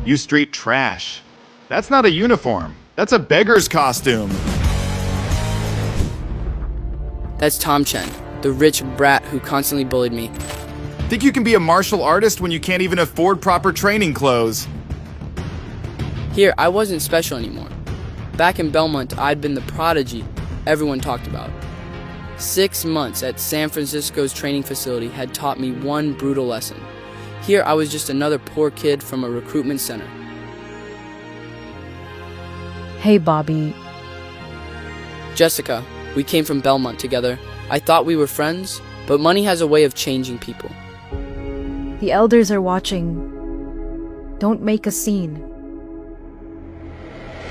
You street trash. That's not a uniform. That's a beggar's costume. That's Tom Chen, the rich brat who constantly bullied me. Think you can be a martial artist when you can't even afford proper training clothes? Here, I wasn't special anymore. Back in Belmont, I'd been the prodigy everyone talked about. 6 months at San Francisco's training facility had taught me one brutal lesson. Here, I was just another poor kid from a recruitment center. Hey, Bobby. Jessica, we came from Belmont together. I thought we were friends, but money has a way of changing people. The elders are watching. Don't make a scene.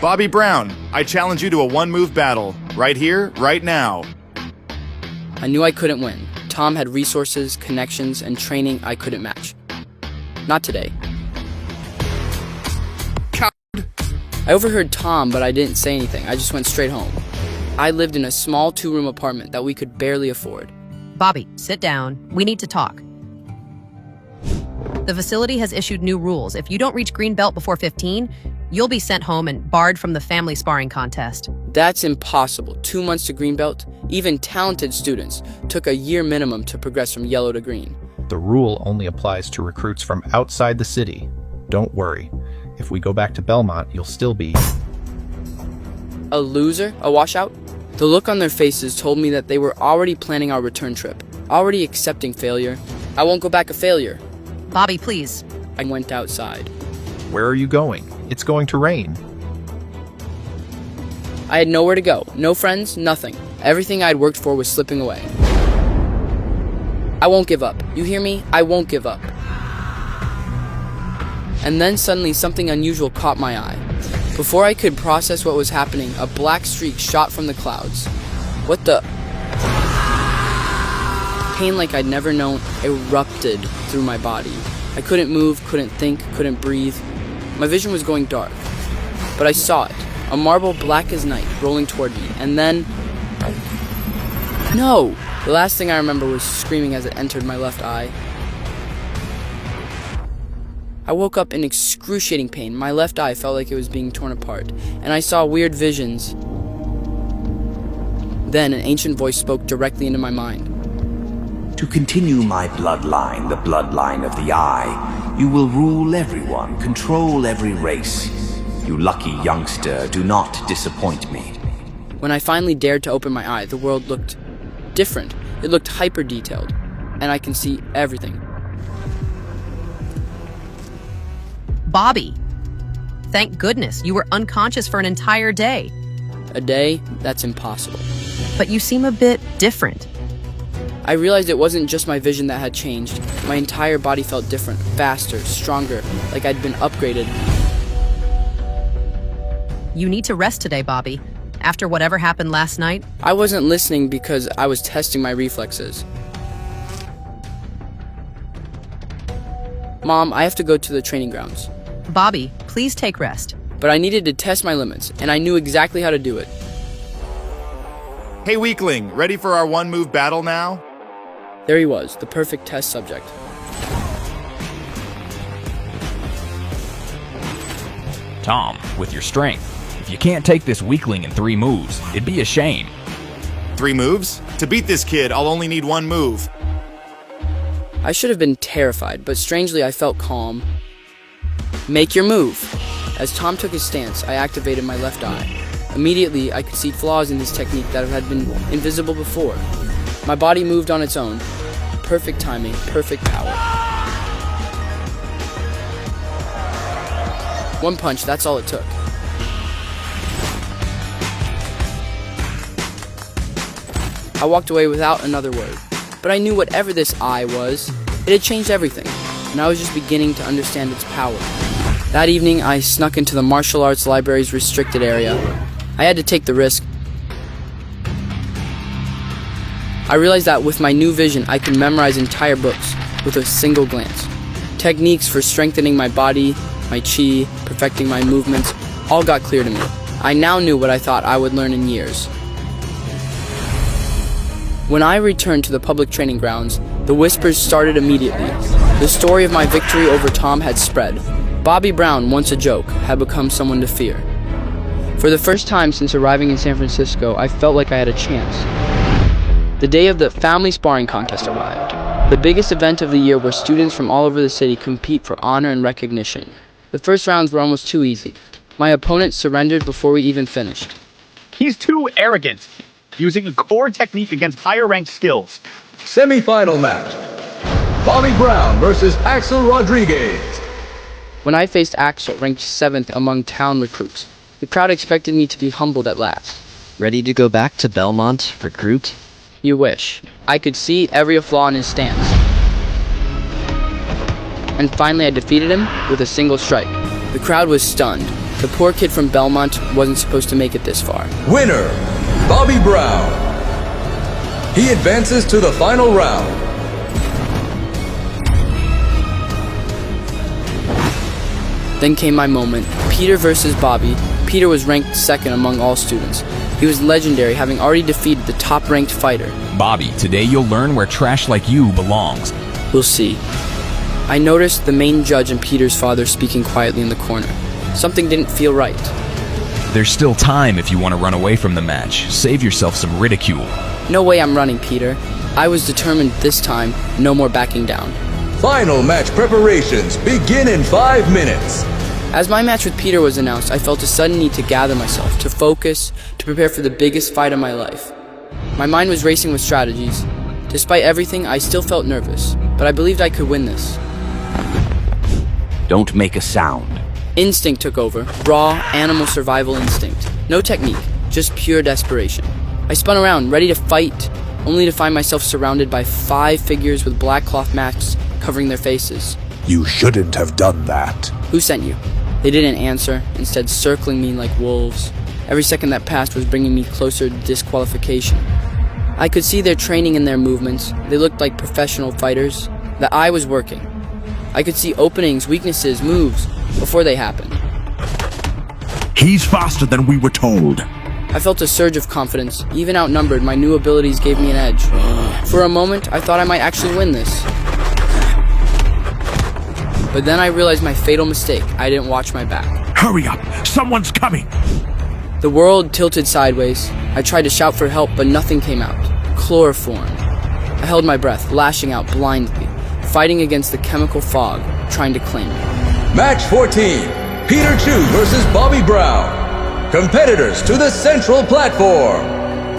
Bobby Brown, I challenge you to a one-move battle. Right here, right now. I knew I couldn't win. Tom had resources, connections, and training I couldn't match. Not today. I overheard Tom, but I didn't say anything. I just went straight home. I lived in a small 2-room apartment that we could barely afford. Bobby, sit down. We need to talk. The facility has issued new rules. If you don't reach green belt before 15, you'll be sent home and barred from the family sparring contest. That's impossible. 2 months to green belt? Even talented students took a year minimum to progress from yellow to green. The rule only applies to recruits from outside the city. Don't worry. If we go back to Belmont, you'll still be... A loser? A washout? The look on their faces told me that they were already planning our return trip, already accepting failure. I won't go back a failure. Bobby, please. I went outside. Where are you going? It's going to rain. I had nowhere to go. No friends, nothing. Everything I'd worked for was slipping away. I won't give up. You hear me? I won't give up. And then suddenly something unusual caught my eye. Before I could process what was happening, a black streak shot from the clouds. What the... Pain like I'd never known erupted through my body. I couldn't move, couldn't think, couldn't breathe. My vision was going dark. But I saw it. A marble black as night rolling toward me. And then... No! The last thing I remember was screaming as it entered my left eye. I woke up in excruciating pain. My left eye felt like it was being torn apart, and I saw weird visions. Then an ancient voice spoke directly into my mind. To continue my bloodline, the bloodline of the Eye, you will rule everyone, control every race. You lucky youngster, do not disappoint me. When I finally dared to open my eye, the world looked different. It looked hyper-detailed, and I can see everything. Bobby, thank goodness you were unconscious for an entire day. A day? That's impossible. But you seem a bit different. I realized it wasn't just my vision that had changed. My entire body felt different, faster, stronger, like I'd been upgraded. You need to rest today, Bobby. After whatever happened last night. I wasn't listening because I was testing my reflexes. Mom, I have to go to the training grounds. Bobby, please take rest. But I needed to test my limits, and I knew exactly how to do it. Hey, weakling, ready for our one-move battle now? There he was, the perfect test subject. Tom, with your strength, if you can't take this weakling in 3 moves, it'd be a shame. 3 moves? To beat this kid, I'll only need 1 move. I should have been terrified, but strangely I felt calm. Make your move. As Tom took his stance, I activated my left eye. Immediately, I could see flaws in this technique that had been invisible before. My body moved on its own. Perfect timing, perfect power. 1 punch, that's all it took. I walked away without another word. But I knew whatever this eye was, it had changed everything, and I was just beginning to understand its power. That evening, I snuck into the martial arts library's restricted area. I had to take the risk. I realized that with my new vision, I could memorize entire books with a single glance. Techniques for strengthening my body, my chi, perfecting my movements, all got clear to me. I now knew what I thought I would learn in years. When I returned to the public training grounds, the whispers started immediately. The story of my victory over Tom had spread. Bobby Brown, once a joke, had become someone to fear. For the first time since arriving in San Francisco, I felt like I had a chance. The day of the family sparring contest arrived, the biggest event of the year where students from all over the city compete for honor and recognition. The first rounds were almost too easy. My opponent surrendered before we even finished. He's too arrogant, using a core technique against higher-ranked skills. Semi-final match. Bobby Brown versus Axel Rodriguez. When I faced Axel, ranked 7th among town recruits, the crowd expected me to be humbled at last. Ready to go back to Belmont, recruit? You wish. I could see every flaw in his stance. And finally I defeated him with a single strike. The crowd was stunned. The poor kid from Belmont wasn't supposed to make it this far. Winner, Bobby Brown. He advances to the final round. Then came my moment. Peter versus Bobby. Peter was ranked 2nd among all students. He was legendary, having already defeated the top-ranked fighter. Bobby, today you'll learn where trash like you belongs. We'll see. I noticed the main judge and Peter's father speaking quietly in the corner. Something didn't feel right. There's still time if you want to run away from the match. Save yourself some ridicule. No way I'm running, Peter. I was determined this time, no more backing down. Final match preparations begin in 5 minutes. As my match with Peter was announced, I felt a sudden need to gather myself, to focus, to prepare for the biggest fight of my life. My mind was racing with strategies. Despite everything, I still felt nervous, but I believed I could win this. Don't make a sound. Instinct took over, raw, animal survival instinct. No technique, just pure desperation. I spun around, ready to fight, only to find myself surrounded by 5 figures with black cloth masks covering their faces. You shouldn't have done that. Who sent you? They didn't answer, instead circling me like wolves. Every second that passed was bringing me closer to disqualification. I could see their training and their movements. They looked like professional fighters. The eye was working. I could see openings, weaknesses, moves, before they happened. He's faster than we were told. I felt a surge of confidence. Even outnumbered, my new abilities gave me an edge. For a moment, I thought I might actually win this. But then I realized my fatal mistake. I didn't watch my back. Hurry up! Someone's coming! The world tilted sideways. I tried to shout for help, but nothing came out. Chloroform. I held my breath, lashing out blindly, fighting against the chemical fog, trying to claim me. Match 14. Peter Chu versus Bobby Brown. Competitors to the central platform.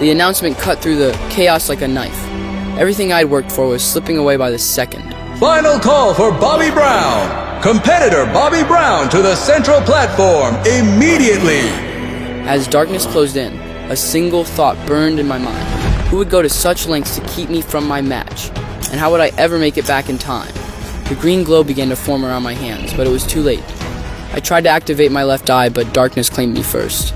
The announcement cut through the chaos like a knife. Everything I'd worked for was slipping away by the second. Final call for Bobby Brown. Competitor Bobby Brown to the central platform immediately. As darkness closed in, a single thought burned in my mind. Who would go to such lengths to keep me from my match? And how would I ever make it back in time? The green glow began to form around my hands, but it was too late. I tried to activate my left eye, but darkness claimed me first.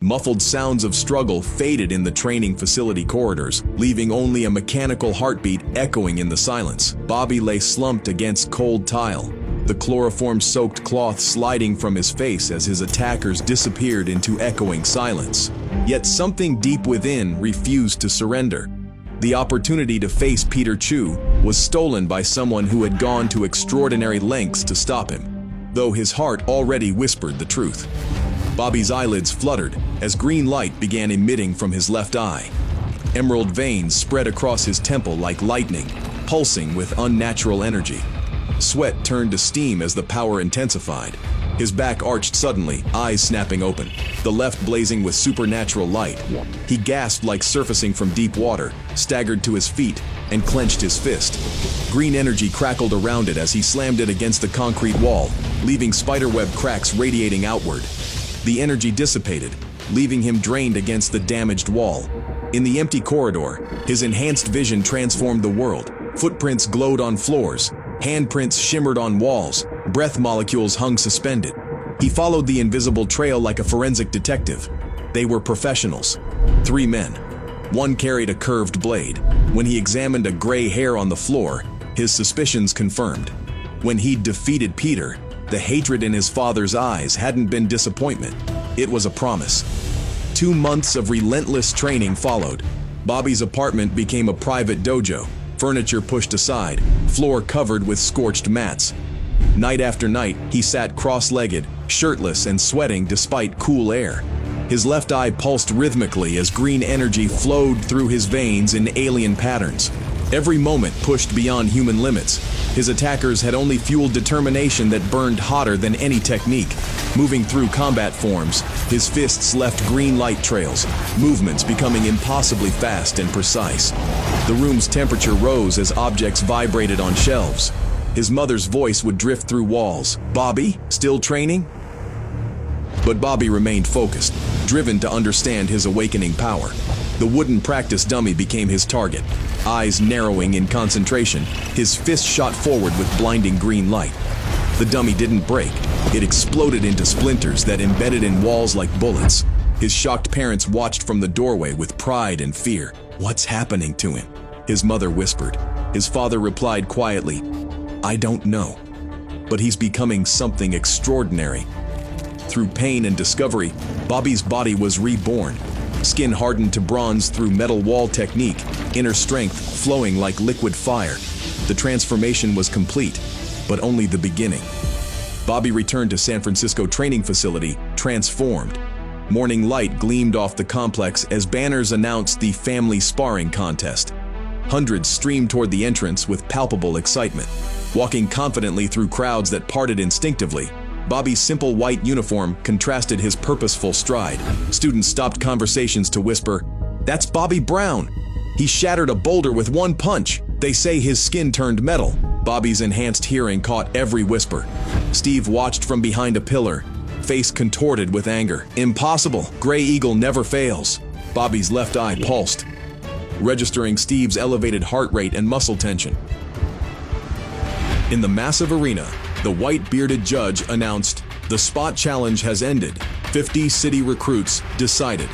Muffled sounds of struggle faded in the training facility corridors, leaving only a mechanical heartbeat echoing in the silence. Bobby lay slumped against cold tile, the chloroform-soaked cloth sliding from his face as his attackers disappeared into echoing silence. Yet something deep within refused to surrender. The opportunity to face Peter Chu was stolen by someone who had gone to extraordinary lengths to stop him, though his heart already whispered the truth. Bobby's eyelids fluttered as green light began emitting from his left eye. Emerald veins spread across his temple like lightning, pulsing with unnatural energy. Sweat turned to steam as the power intensified. His back arched suddenly, eyes snapping open, the left blazing with supernatural light. He gasped like surfacing from deep water, staggered to his feet, and clenched his fist. Green energy crackled around it as he slammed it against the concrete wall, leaving spiderweb cracks radiating outward. The energy dissipated, leaving him drained against the damaged wall. In the empty corridor, his enhanced vision transformed the world. Footprints glowed on floors, handprints shimmered on walls, breath molecules hung suspended. He followed the invisible trail like a forensic detective. They were professionals. 3 men. One carried a curved blade. When he examined a gray hair on the floor, his suspicions confirmed. When he'd defeated Peter, the hatred in his father's eyes hadn't been disappointment. It was a promise. 2 months of relentless training followed. Bobby's apartment became a private dojo, furniture pushed aside, floor covered with scorched mats. Night after night, he sat cross-legged, shirtless and sweating despite cool air. His left eye pulsed rhythmically as green energy flowed through his veins in alien patterns. Every moment pushed beyond human limits. His attackers had only fueled determination that burned hotter than any technique. Moving through combat forms, his fists left green light trails, movements becoming impossibly fast and precise. The room's temperature rose as objects vibrated on shelves. His mother's voice would drift through walls. "Bobby, still training?" But Bobby remained focused, driven to understand his awakening power. The wooden practice dummy became his target. Eyes narrowing in concentration, his fist shot forward with blinding green light. The dummy didn't break. It exploded into splinters that embedded in walls like bullets. His shocked parents watched from the doorway with pride and fear. "What's happening to him?" his mother whispered. His father replied quietly, "I don't know. But he's becoming something extraordinary." Through pain and discovery, Bobby's body was reborn. Skin hardened to bronze through metal wall technique, inner strength flowing like liquid fire. The transformation was complete, but only the beginning. Bobby returned to San Francisco training facility, transformed. Morning light gleamed off the complex as banners announced the family sparring contest. Hundreds streamed toward the entrance with palpable excitement. Walking confidently through crowds that parted instinctively, Bobby's simple white uniform contrasted his purposeful stride. Students stopped conversations to whisper, "That's Bobby Brown. He shattered a boulder with one punch. They say his skin turned metal." Bobby's enhanced hearing caught every whisper. Steve watched from behind a pillar, face contorted with anger. "Impossible. Gray Eagle never fails." Bobby's left eye pulsed, registering Steve's elevated heart rate and muscle tension. In the massive arena, the white-bearded judge announced, "The spot challenge has ended. 50 city recruits decided."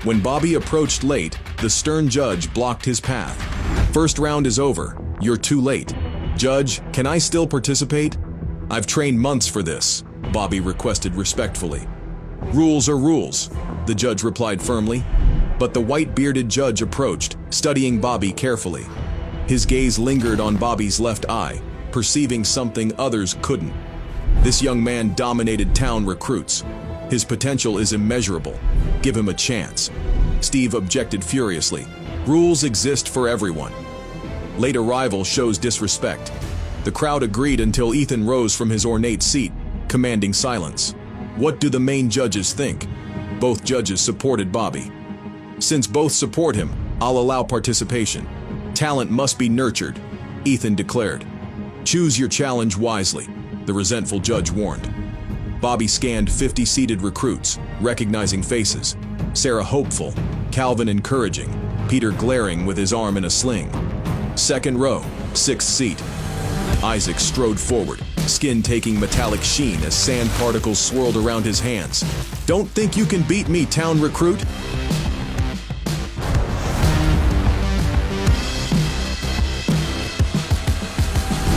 When Bobby approached late, the stern judge blocked his path. "First round is over. You're too late." "Judge, can I still participate?" "I've trained months for this," Bobby requested respectfully. "Rules are rules," the judge replied firmly. But the white-bearded judge approached, studying Bobby carefully. His gaze lingered on Bobby's left eye, perceiving something others couldn't. This young man dominated town recruits. His potential is immeasurable. Give him a chance. Steve objected furiously. "Rules exist for everyone." Late arrival shows disrespect. The crowd agreed until Ethan rose from his ornate seat, commanding silence. What do the main judges think? Both judges supported Bobby. "Since both support him, I'll allow participation. Talent must be nurtured," Ethan declared. "Choose your challenge wisely," the resentful judge warned. Bobby scanned 50 seated recruits, recognizing faces. Sarah hopeful, Calvin encouraging, Peter glaring with his arm in a sling. Second row, 6th seat. Isaac strode forward, skin taking metallic sheen as sand particles swirled around his hands. "Don't think you can beat me, town recruit."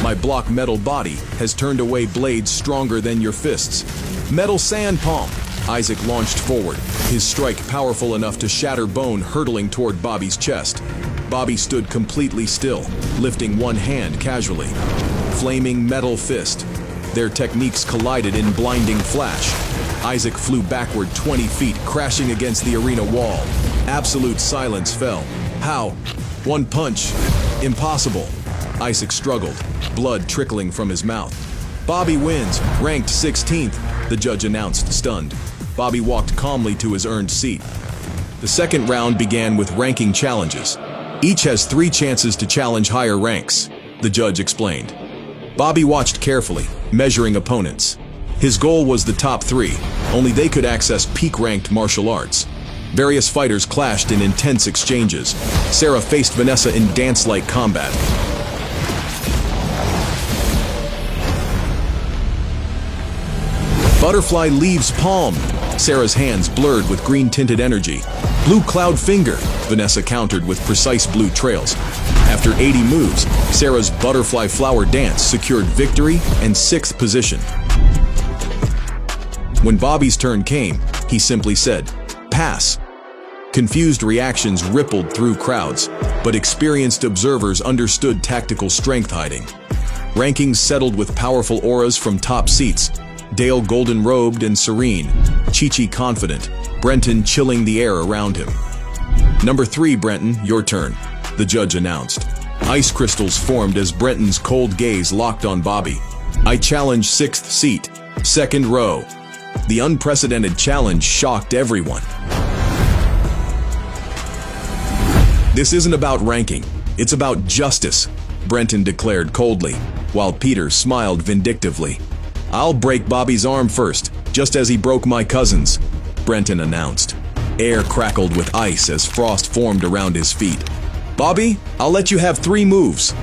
"My block metal body has turned away blades stronger than your fists." "Metal sand palm." Isaac launched forward, his strike powerful enough to shatter bone hurtling toward Bobby's chest. Bobby stood completely still, lifting one hand casually. Flaming metal fist. Their techniques collided in blinding flash. Isaac flew backward 20 feet, crashing against the arena wall. Absolute silence fell. "How? One punch. Impossible." Isaac struggled, blood trickling from his mouth. "Bobby wins, ranked 16th, the judge announced, stunned. Bobby walked calmly to his earned seat. The second round began with ranking challenges. Each has 3 chances to challenge higher ranks, the judge explained. Bobby watched carefully, measuring opponents. His goal was the top 3, only they could access peak-ranked martial arts. Various fighters clashed in intense exchanges. Sarah faced Vanessa in dance-like combat. Butterfly leaves palm. Sarah's hands blurred with green-tinted energy. Blue cloud finger, Vanessa countered with precise blue trails. After 80 moves, Sarah's butterfly flower dance secured victory and 6th position. When Bobby's turn came, he simply said, "Pass." Confused reactions rippled through crowds, but experienced observers understood tactical strength hiding. Rankings settled with powerful auras from top seats. Dale golden-robed and serene, Chi-Chi confident, Brenton chilling the air around him. Number 3, Brenton, your turn, the judge announced. Ice crystals formed as Brenton's cold gaze locked on Bobby. I challenge 6th seat, 2nd row. The unprecedented challenge shocked everyone. This isn't about ranking, it's about justice, Brenton declared coldly, while Peter smiled vindictively. I'll break Bobby's arm first, just as he broke my cousin's, Brenton announced. Air crackled with ice as frost formed around his feet. Bobby, I'll let you have 3 moves.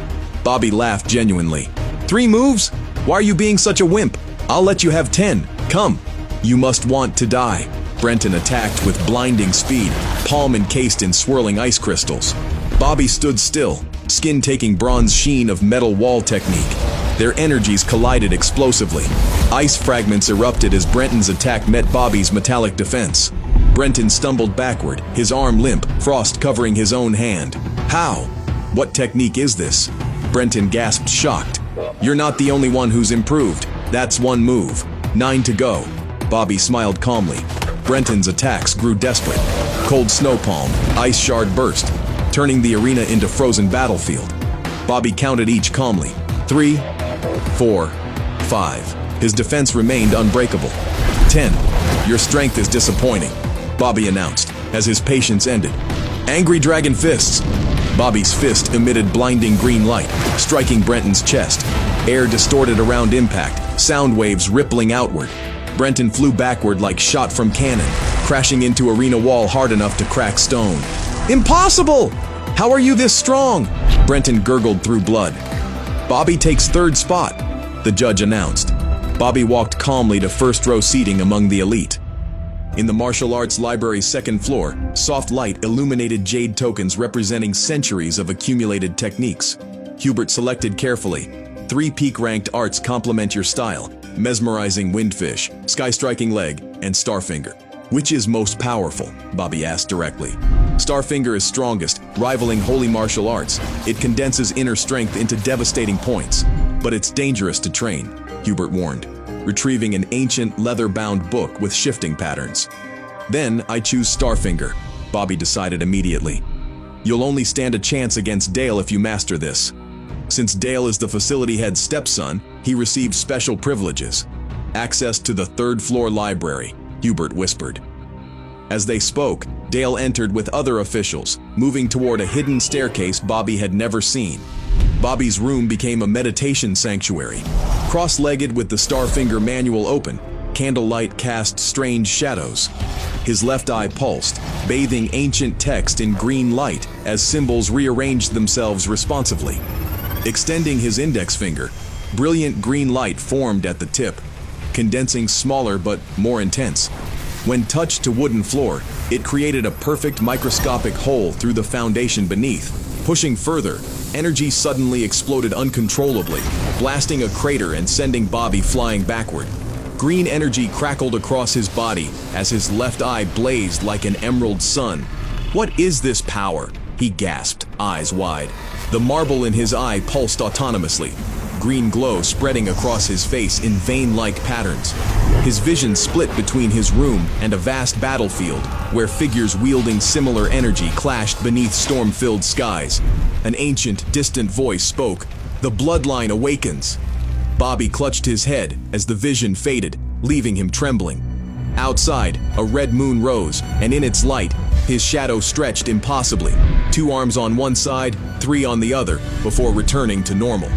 Bobby laughed genuinely. 3 moves? Why are you being such a wimp? I'll let you have 10. Come. You must want to die. Brenton attacked with blinding speed, palm encased in swirling ice crystals. Bobby stood still, skin taking bronze sheen of metal wall technique. Their energies collided explosively. Ice fragments erupted as Brenton's attack met Bobby's metallic defense. Brenton stumbled backward, his arm limp, frost covering his own hand. How? What technique is this? Brenton gasped, shocked. You're not the only one who's improved. That's 1 move. 9 to go. Bobby smiled calmly. Brenton's attacks grew desperate. Cold snow palm, ice shard burst, turning the arena into frozen battlefield. Bobby counted each calmly. 3, 4, 5. His defense remained unbreakable. 10. Your strength is disappointing, Bobby announced, as his patience ended. Angry dragon fists. Bobby's fist emitted blinding green light, striking Brenton's chest. Air distorted around impact, sound waves rippling outward. Brenton flew backward like shot from cannon, crashing into arena wall hard enough to crack stone. Impossible! How are you this strong? Brenton gurgled through blood. Bobby takes 3rd spot, the judge announced. Bobby walked calmly to 1st row seating among the elite. In the martial arts library's 2nd floor, soft light illuminated jade tokens representing centuries of accumulated techniques. Hubert selected carefully. 3 peak-ranked arts complement your style: mesmerizing windfish, sky-striking leg, and starfinger. Which is most powerful? Bobby asked directly. Starfinger is strongest, rivaling holy martial arts. It condenses inner strength into devastating points. But it's dangerous to train, Hubert warned, retrieving an ancient leather-bound book with shifting patterns. Then I choose Starfinger, Bobby decided immediately. You'll only stand a chance against Dale if you master this. Since Dale is the facility head's stepson, he received special privileges. Access to the 3rd floor library, Hubert whispered. As they spoke, Dale entered with other officials, moving toward a hidden staircase Bobby had never seen. Bobby's room became a meditation sanctuary. Cross-legged with the Starfinger manual open, candlelight cast strange shadows. His left eye pulsed, bathing ancient text in green light as symbols rearranged themselves responsively. Extending his index finger, brilliant green light formed at the tip, condensing smaller but more intense. When touched to wooden floor, it created a perfect microscopic hole through the foundation beneath. Pushing further, energy suddenly exploded uncontrollably, blasting a crater and sending Bobby flying backward. Green energy crackled across his body as his left eye blazed like an emerald sun. What is this power? He gasped, eyes wide. The marble in his eye pulsed autonomously, green glow spreading across his face in vein-like patterns. His vision split between his room and a vast battlefield, where figures wielding similar energy clashed beneath storm-filled skies. An ancient, distant voice spoke, "The bloodline awakens." Bobby clutched his head as the vision faded, leaving him trembling. Outside, a red moon rose, and in its light, his shadow stretched impossibly, 2 arms on one side, 3 on the other, before returning to normal.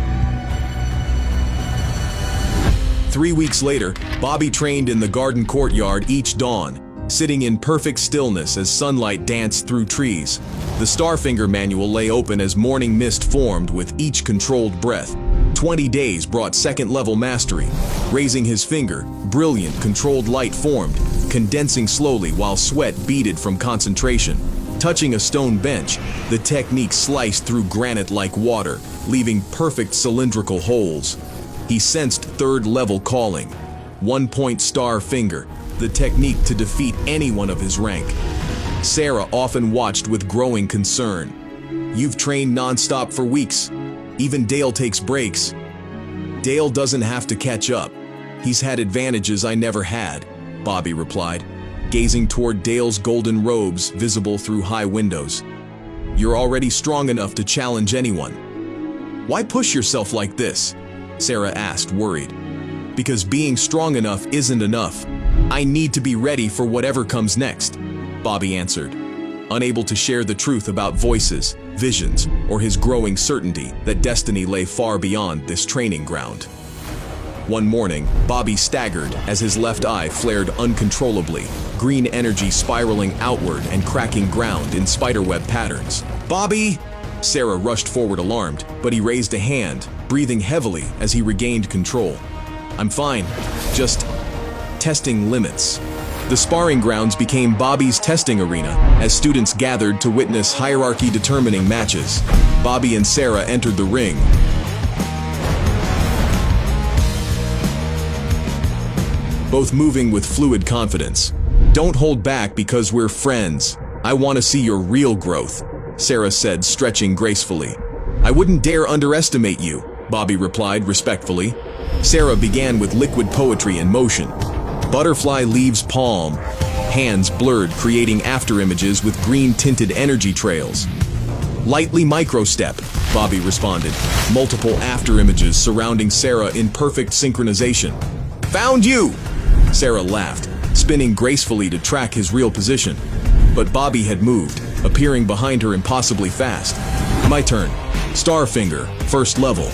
3 weeks later, Bobby trained in the garden courtyard each dawn, sitting in perfect stillness as sunlight danced through trees. The Starfinger manual lay open as morning mist formed with each controlled breath. 20 days brought 2nd-level mastery. Raising his finger, brilliant, controlled light formed, condensing slowly while sweat beaded from concentration. Touching a stone bench, the technique sliced through granite like water, leaving perfect cylindrical holes. He sensed 3rd-level calling. 1-point Starfinger, the technique to defeat anyone of his rank. Sarah often watched with growing concern. "You've trained non-stop for weeks. Even Dale takes breaks." Dale doesn't have to catch up. He's had advantages I never had, Bobby replied, gazing toward Dale's golden robes visible through high windows. You're already strong enough to challenge anyone. Why push yourself like this? Sarah asked, worried. Because being strong enough isn't enough. I need to be ready for whatever comes next, Bobby answered, unable to share the truth about voices, visions, or his growing certainty that destiny lay far beyond this training ground. One morning, Bobby staggered as his left eye flared uncontrollably, green energy spiraling outward and cracking ground in spiderweb patterns. Bobby! Sarah rushed forward alarmed, but he raised a hand, breathing heavily as he regained control. I'm fine, just testing limits. The sparring grounds became Bobby's testing arena as students gathered to witness hierarchy-determining matches. Bobby and Sarah entered the ring, both moving with fluid confidence. Don't hold back because we're friends. I want to see your real growth, Sarah said, stretching gracefully. I wouldn't dare underestimate you, Bobby replied respectfully. Sarah began with liquid poetry in motion. Butterfly leaves palm, hands blurred, creating afterimages with green-tinted energy trails. Lightly micro-step, Bobby responded, multiple afterimages surrounding Sarah in perfect synchronization. Found you! Sarah laughed, spinning gracefully to track his real position. But Bobby had moved, appearing behind her impossibly fast. My turn. Starfinger, first level.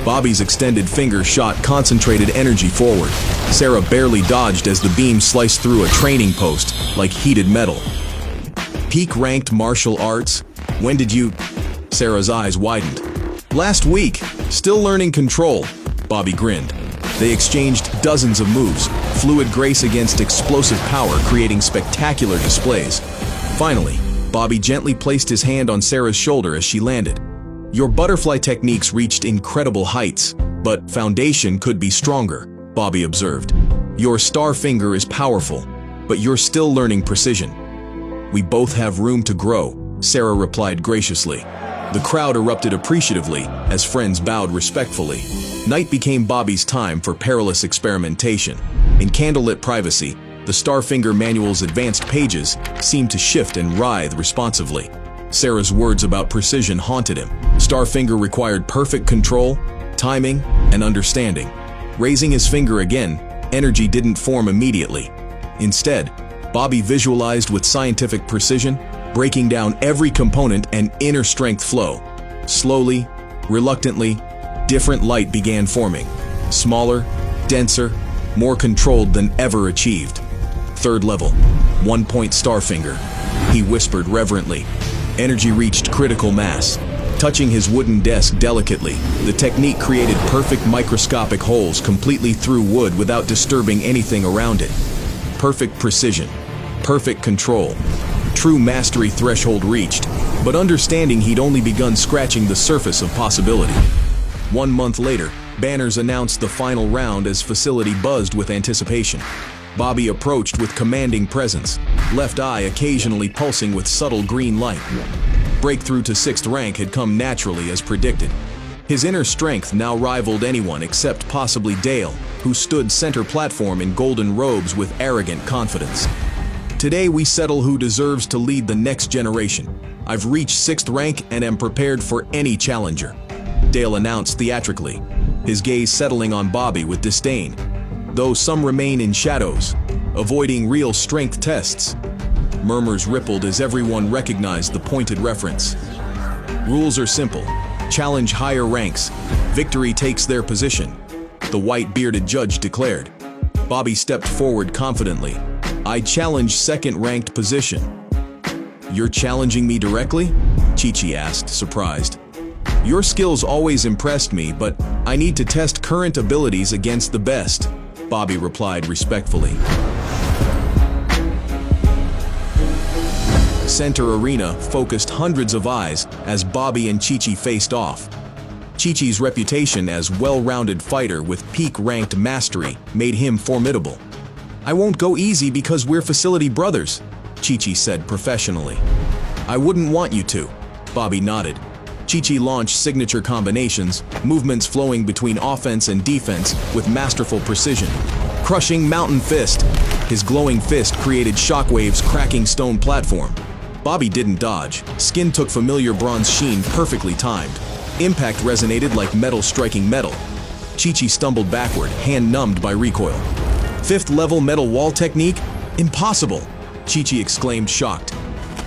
Bobby's extended finger shot concentrated energy forward. Sarah barely dodged as the beam sliced through a training post like heated metal. Peak-ranked martial arts? When did you... Sarah's eyes widened. Last week. Still learning control. Bobby grinned. They exchanged dozens of moves, fluid grace against explosive power, creating spectacular displays. Finally, Bobby gently placed his hand on Sarah's shoulder as she landed. Your butterfly techniques reached incredible heights, but foundation could be stronger, Bobby observed. Your star finger is powerful, but you're still learning precision. We both have room to grow, Sarah replied graciously. The crowd erupted appreciatively as friends bowed respectfully. Night became Bobby's time for perilous experimentation. In candlelit privacy, the Starfinger manual's advanced pages seemed to shift and writhe responsively. Sarah's words about precision haunted him. Starfinger required perfect control, timing, and understanding. Raising his finger again, energy didn't form immediately. Instead, Bobby visualized with scientific precision, breaking down every component and inner strength flow. Slowly, reluctantly, different light began forming. Smaller, denser, more controlled than ever achieved. Third level, 1-point Starfinger. He whispered reverently. Energy reached critical mass. Touching his wooden desk delicately, the technique created perfect microscopic holes completely through wood without disturbing anything around it. Perfect precision. Perfect control. True mastery threshold reached, but understanding he'd only begun scratching the surface of possibility. 1 month later, banners announced the final round as facility buzzed with anticipation. Bobby approached with commanding presence, left eye occasionally pulsing with subtle green light. Breakthrough to 6th rank had come naturally as predicted. His inner strength now rivaled anyone except possibly Dale, who stood center platform in golden robes with arrogant confidence. Today we settle who deserves to lead the next generation. I've reached 6th rank and am prepared for any challenger, Dale announced theatrically, his gaze settling on Bobby with disdain. Though some remain in shadows, avoiding real strength tests. Murmurs rippled as everyone recognized the pointed reference. Rules are simple. Challenge higher ranks. Victory takes their position, the white-bearded judge declared. Bobby stepped forward confidently. I challenge 2nd-ranked position. You're challenging me directly? Chi-Chi asked, surprised. Your skills always impressed me, but I need to test current abilities against the best, Bobby replied respectfully. Center Arena focused hundreds of eyes as Bobby and Chi-Chi faced off. Chi-Chi's reputation as well-rounded fighter with peak-ranked mastery made him formidable. I won't go easy because we're facility brothers, Chi-Chi said professionally. I wouldn't want you to, Bobby nodded. Chi-Chi launched signature combinations, movements flowing between offense and defense with masterful precision. Crushing Mountain Fist. His glowing fist created shockwaves cracking stone platform. Bobby didn't dodge. Skin took familiar bronze sheen perfectly timed. Impact resonated like metal striking metal. Chi-Chi stumbled backward, hand numbed by recoil. 5th level metal wall technique? Impossible! Chi-Chi exclaimed, shocked.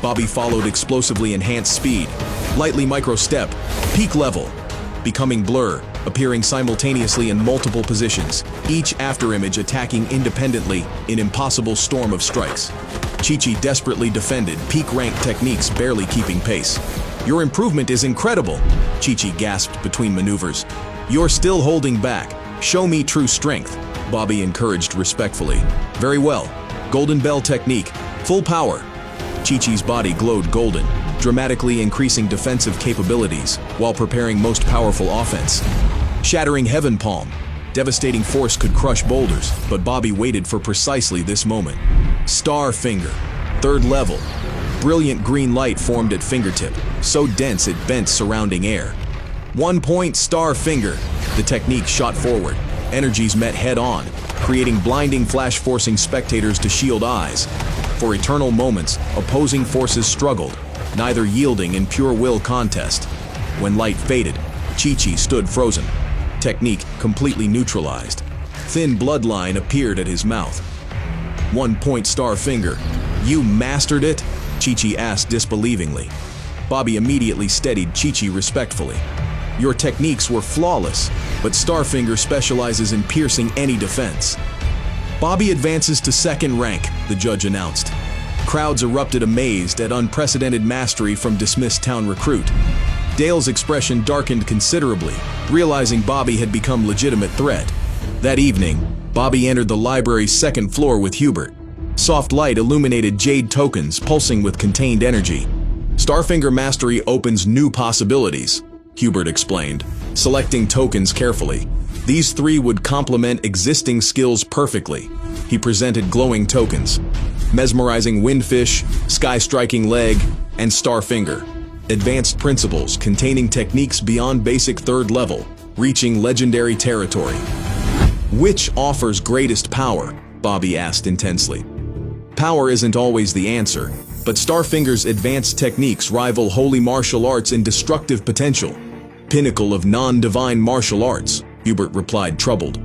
Bobby followed explosively enhanced speed. Lightly micro step, peak level. Becoming blur, appearing simultaneously in multiple positions, each afterimage attacking independently in impossible storm of strikes. Chi-Chi desperately defended, peak rank techniques barely keeping pace. Your improvement is incredible, Chi-Chi gasped between maneuvers. You're still holding back. Show me true strength, Bobby encouraged respectfully. Very well. Golden Bell technique, full power. Chi-Chi's body glowed golden, dramatically increasing defensive capabilities while preparing most powerful offense. Shattering Heaven Palm. Devastating force could crush boulders, but Bobby waited for precisely this moment. Star Finger, 3rd level. Brilliant green light formed at fingertip, so dense it bent surrounding air. 1 point Star Finger. The technique shot forward. Energies met head-on, creating blinding flash forcing spectators to shield eyes. For eternal moments, opposing forces struggled, neither yielding in pure will contest. When light faded, Chi-Chi stood frozen. Technique completely neutralized. Thin bloodline appeared at his mouth. 1 point Star Finger. You mastered it? Chi-Chi asked disbelievingly. Bobby immediately steadied Chi-Chi respectfully. Your techniques were flawless, but Starfinger specializes in piercing any defense. Bobby advances to 2nd rank, the judge announced. Crowds erupted amazed at unprecedented mastery from dismissed town recruit. Dale's expression darkened considerably, realizing Bobby had become legitimate threat. That evening, Bobby entered the library's 2nd floor with Hubert. Soft light illuminated jade tokens pulsing with contained energy. Starfinger mastery opens new possibilities, Hubert explained, selecting tokens carefully. These 3 would complement existing skills perfectly. He presented glowing tokens: Mesmerizing Windfish, Sky-Striking Leg, and Starfinger. Advanced principles containing techniques beyond basic 3rd level, reaching legendary territory. Which offers greatest power? Bobby asked intensely. Power isn't always the answer, but Starfinger's advanced techniques rival holy martial arts in destructive potential. Pinnacle of non-divine martial arts, Hubert replied, troubled.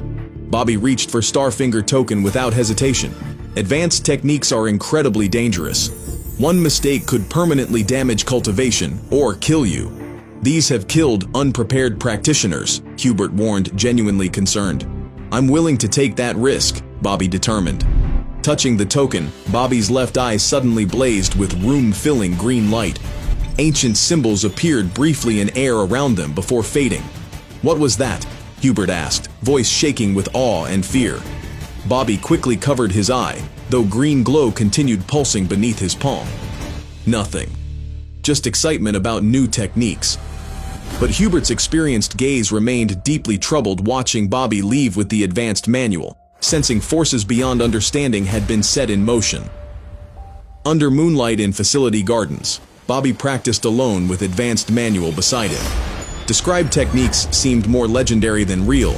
Bobby reached for Starfinger token without hesitation. Advanced techniques are incredibly dangerous. One mistake could permanently damage cultivation or kill you. These have killed unprepared practitioners, Hubert warned, genuinely concerned. I'm willing to take that risk, Bobby determined. Touching the token, Bobby's left eye suddenly blazed with room-filling green light. Ancient symbols appeared briefly in air around them before fading. What was that? Hubert asked, voice shaking with awe and fear. Bobby quickly covered his eye, though green glow continued pulsing beneath his palm. Nothing. Just excitement about new techniques. But Hubert's experienced gaze remained deeply troubled watching Bobby leave with the advanced manual, sensing forces beyond understanding had been set in motion. Under moonlight in Facility Gardens, Bobby practiced alone with advanced manual beside him. Described techniques seemed more legendary than real.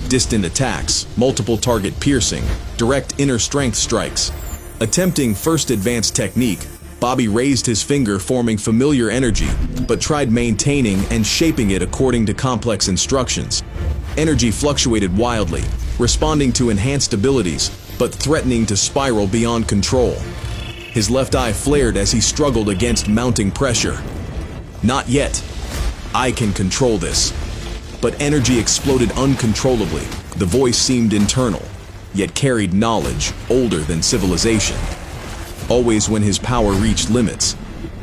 Distant attacks, multiple target piercing, direct inner strength strikes. Attempting first advanced technique, Bobby raised his finger forming familiar energy, but tried maintaining and shaping it according to complex instructions. Energy fluctuated wildly, responding to enhanced abilities, but threatening to spiral beyond control. His left eye flared as he struggled against mounting pressure. Not yet. I can control this. But energy exploded uncontrollably. The voice seemed internal, yet carried knowledge older than civilization. Always when his power reached limits,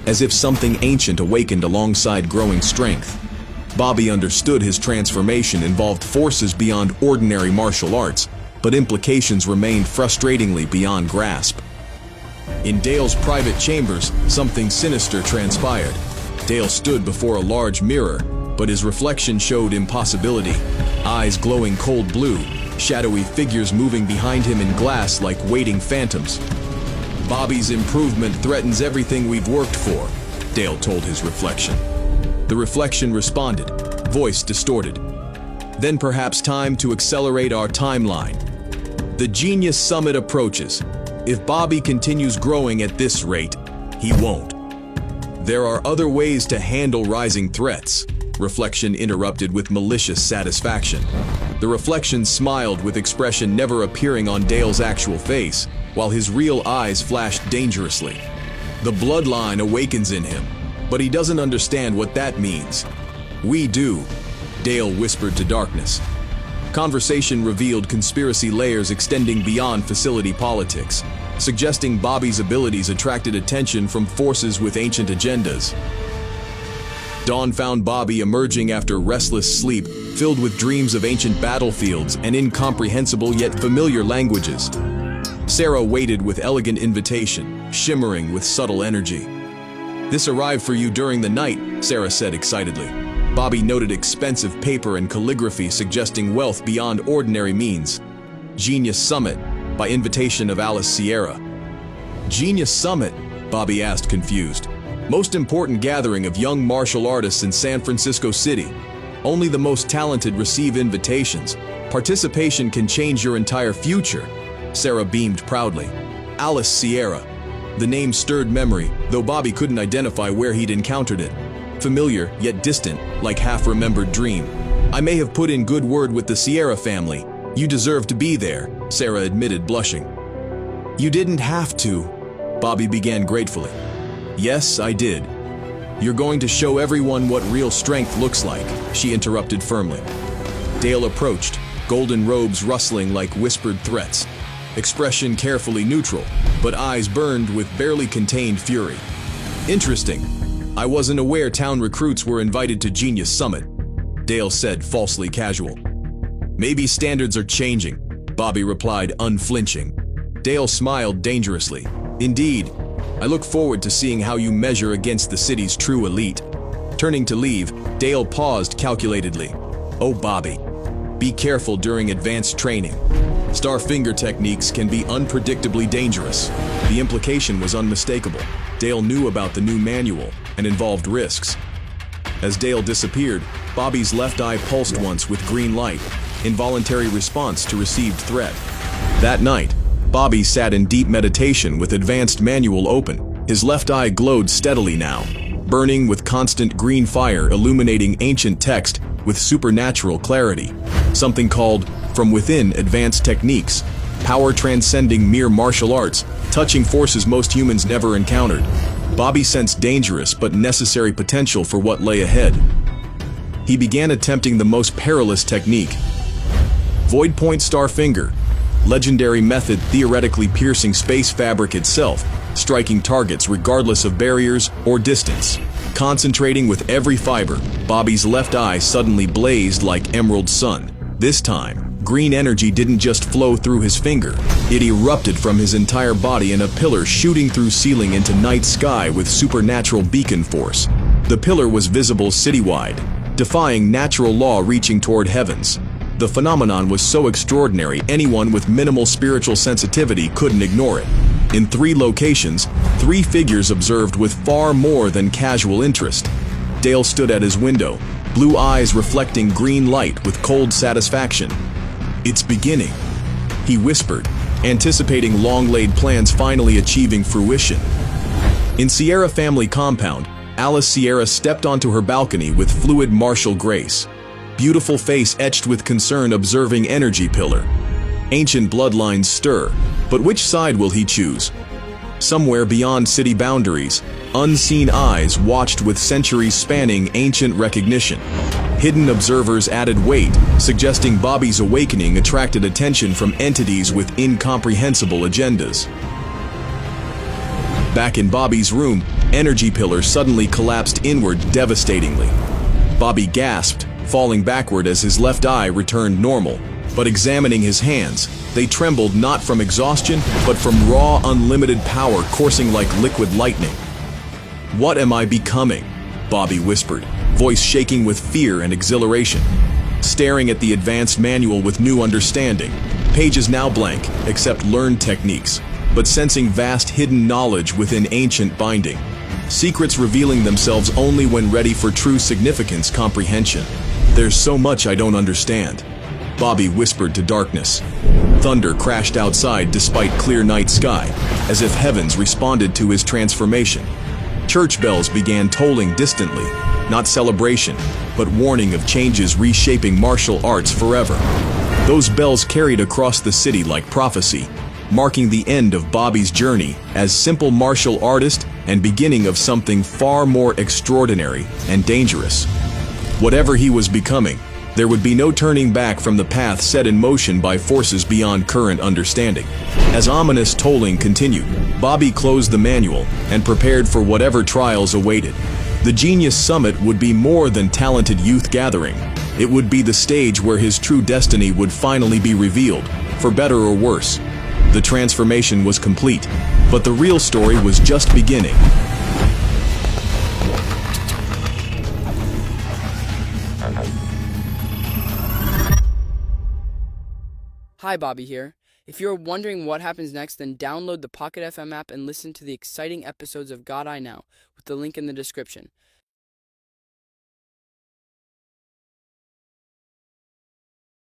as if something ancient awakened alongside growing strength. Bobby understood his transformation involved forces beyond ordinary martial arts, but implications remained frustratingly beyond grasp. In Dale's private chambers, something sinister transpired. Dale stood before a large mirror, but his reflection showed impossibility. Eyes glowing cold blue, shadowy figures moving behind him in glass like waiting phantoms. Bobby's improvement threatens everything we've worked for, Dale told his reflection. The reflection responded, voice distorted. Then perhaps time to accelerate our timeline. The Genius Summit approaches. If Bobby continues growing at this rate, he won't. There are other ways to handle rising threats, Reflection interrupted with malicious satisfaction. The Reflection smiled with expression never appearing on Dale's actual face, while his real eyes flashed dangerously. The bloodline awakens in him, but he doesn't understand what that means. We do, Dale whispered to darkness. Conversation revealed conspiracy layers extending beyond facility politics, suggesting Bobby's abilities attracted attention from forces with ancient agendas. Dawn found Bobby emerging after restless sleep, filled with dreams of ancient battlefields and incomprehensible yet familiar languages. Sarah waited with elegant invitation, shimmering with subtle energy. "This arrived for you during the night," Sarah said excitedly. Bobby noted expensive paper and calligraphy suggesting wealth beyond ordinary means. Genius Summit, by invitation of Alice Sierra. Genius Summit? Bobby asked, confused. Most important gathering of young martial artists in San Francisco City. Only the most talented receive invitations. Participation can change your entire future. Sarah beamed proudly. Alice Sierra. The name stirred memory, though Bobby couldn't identify where he'd encountered it. Familiar, yet distant, like half-remembered dream. "I may have put in good word with the Sierra family. You deserve to be there," Sarah admitted, blushing. "You didn't have to," Bobby began gratefully. "Yes, I did. You're going to show everyone what real strength looks like," she interrupted firmly. Dale approached, golden robes rustling like whispered threats. Expression carefully neutral, but eyes burned with barely contained fury. "Interesting. I wasn't aware town recruits were invited to Genius Summit," Dale said, falsely casual. "Maybe standards are changing," Bobby replied, unflinching. Dale smiled dangerously. "Indeed. I look forward to seeing how you measure against the city's true elite." Turning to leave, Dale paused calculatedly. "Oh, Bobby, be careful during advanced training. Starfinger techniques can be unpredictably dangerous." The implication was unmistakable. Dale knew about the new manual and involved risks. As Dale disappeared, Bobby's left eye pulsed once with green light, involuntary response to received threat. That night, Bobby sat in deep meditation with advanced manual open. His left eye glowed steadily now, burning with constant green fire illuminating ancient text with supernatural clarity. Something called From Within Advanced Techniques, power transcending mere martial arts, touching forces most humans never encountered. Bobby sensed dangerous but necessary potential for what lay ahead. He began attempting the most perilous technique. Void Point Starfinger, legendary method theoretically piercing space fabric itself, striking targets regardless of barriers or distance. Concentrating with every fiber, Bobby's left eye suddenly blazed like emerald sun. This time, green energy didn't just flow through his finger, it erupted from his entire body in a pillar shooting through ceiling into night sky with supernatural beacon force. The pillar was visible citywide, defying natural law reaching toward heavens. The phenomenon was so extraordinary anyone with minimal spiritual sensitivity couldn't ignore it. In 3 locations, 3 figures observed with far more than casual interest. Dale stood at his window, blue eyes reflecting green light with cold satisfaction. "It's beginning," he whispered, anticipating long-laid plans finally achieving fruition. In Sierra family compound, Alice Sierra stepped onto her balcony with fluid martial grace. Beautiful face etched with concern observing energy pillar. Ancient bloodlines stir, but which side will he choose? Somewhere beyond city boundaries, unseen eyes watched with centuries-spanning ancient recognition. Hidden observers added weight, suggesting Bobby's awakening attracted attention from entities with incomprehensible agendas. Back in Bobby's room, energy pillar suddenly collapsed inward devastatingly. Bobby gasped, falling backward as his left eye returned normal. But examining his hands, they trembled not from exhaustion, but from raw, unlimited power coursing like liquid lightning. "What am I becoming?" Bobby whispered, voice shaking with fear and exhilaration. Staring at the advanced manual with new understanding, pages now blank, except learned techniques, but sensing vast hidden knowledge within ancient binding. secrets revealing themselves only when ready for true significance comprehension. There's so much I don't understand, Bobby whispered to darkness. Thunder crashed outside despite clear night sky, as if heavens responded to his transformation. Church bells began tolling distantly, not celebration, but warning of changes reshaping martial arts forever. Those bells carried across the city like prophecy, marking the end of Bobby's journey as simple martial artist and beginning of something far more extraordinary and dangerous. Whatever he was becoming, there would be no turning back from the path set in motion by forces beyond current understanding. As ominous tolling continued, Bobby closed the manual and prepared for whatever trials awaited. The Genius Summit would be more than talented youth gathering. It would be the stage where his true destiny would finally be revealed, for better or worse. The transformation was complete, but the real story was just beginning. Hi, Bobby here. If you're wondering what happens next, then download the Pocket FM app and listen to the exciting episodes of God I Know with the link in the description.